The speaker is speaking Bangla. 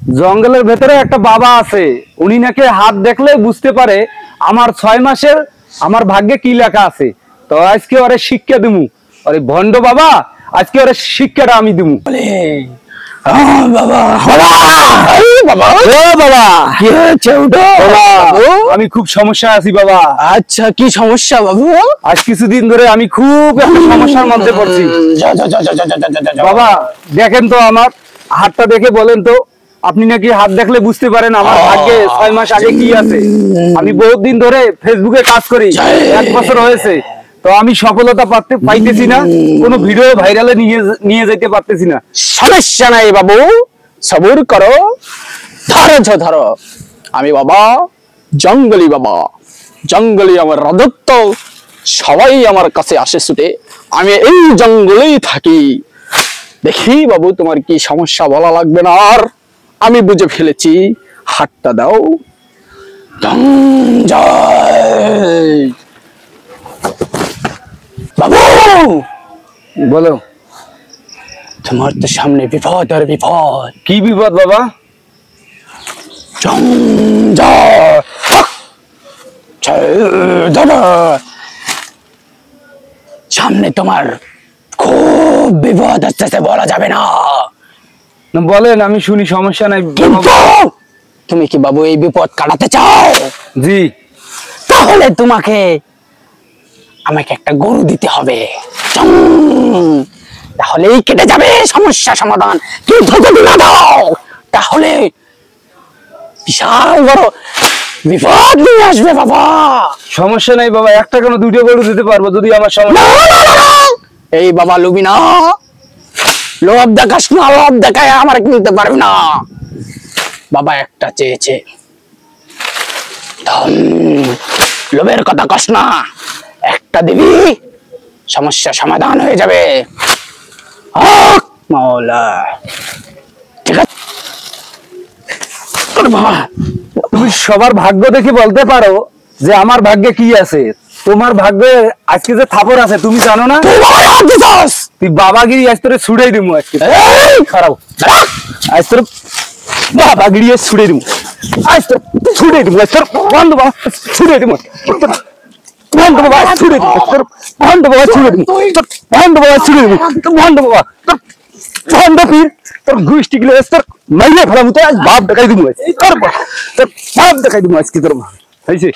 জঙ্গলের ভেতরে একটা বাবা আছে, উনি নাকি হাত দেখলে বুঝতে পারে আমার 6 মাসের আমার ভাগ্যে কি লেখা আছে। তো আজকে ওরে শিক্ষা দিমু, আরে ভণ্ড বাবা, আজকে ওরে শিক্ষাটা আমি দিমু। আমি খুব সমস্যা আছি বাবা। আচ্ছা, কি সমস্যা বাবু? আজ কিছুদিন ধরে আমি খুব একটা সমস্যার মধ্যে পড়ছি বাবা। দেখেন তো আমার হাতটা দেখে বলেন তো, আপনি নাকি হাত দেখলে বুঝতে পারেন আমার ভাগ্যে 6 মাস আগে কি আছে। আমি বহুত দিন ধরে ফেসবুকে কাজ করি, 1 বছর হয়েছে, তো আমি সফলতা পাইতেছি না, কোনো ভিডিও ভাইরালে নিয়ে যেতে পারতেছি না। সমস্যা নাই বাবু, সবুর করো, ধৈর্য ধরো। আমি বাবা জঙ্গলি বাবা, জঙ্গলি আমার রাজত্ব, সবাই আমার কাছে আসে ছুটে, আমি এই জঙ্গলেই থাকি। দেখি বাবু তোমার কি সমস্যা, বলা লাগবে না আর, আমি বুঝে ফেলেছি। হাতটা দাও। বাবু বলো, তোমার তো সামনে বিপদ আর বিপদ। কি বিপদ বাবা? সামনে তোমার খুব বিপদ আসতেছে, বলা যাবে না। বলেন, আমি শুনি, সমস্যা নাই। কিন্তু তুমি কি বাবু এই বিপদ কাটাতে চাও? জি। তাহলে তোমাকে আমাকে একটা গরু দিতে হবে, তাহলেই কেটে যাবে সমস্যা সমাধান। কিন্তু যদি না দাও তাহলে বিশাল বড় বিপদ নিয়ে আসবে বাবা। সমস্যা নাই বাবা, একটা কেন 2টা গরু দিতে পারবো যদি আমার সমস্যা। এই বাবা লুবি না, লোভ দেখাস না, লোভ দেখায় আমার কিনতে পারবি না। বাবা একটা চেয়েছে, লোভের কথা কস না, একটা দিবি সমস্যা সমাধান হয়ে যাবে। মাওলা ঠিক আছে। বাবা তুমি সবার ভাগ্য দেখে বলতে পারো যে আমার ভাগ্যে কি আছে। তোমার ভাগ্যে আজকে যে থাপড় আছে তুমি জানো না? তুই বাবাগিরি আজ তোরে ছুড়াই দিমু। আজকে খারাপ, আজ তোর বাবাগিরি ছুড়াই দিমু, আজ তোর ছুড়াই দিমু, আজ তোর বন্ধ বাবা ছুড়াই দিমু, বন্ধ বাবা ছুড়াই দিমু, তোর বন্ধ বাবা ছুড়াই দিমু, তোর বন্ধ বাবা ছুড়াই দিমু, তোর বন্ধ বাবা, তোর বন্ধ পীর, তোর গুষ্টি গিলে তোর মাইলে ফেলামু, তোর আজ বাপ দেখাই দিমু, তোর বাপ দেখাই দিমু আজকে তোর হয়েছে।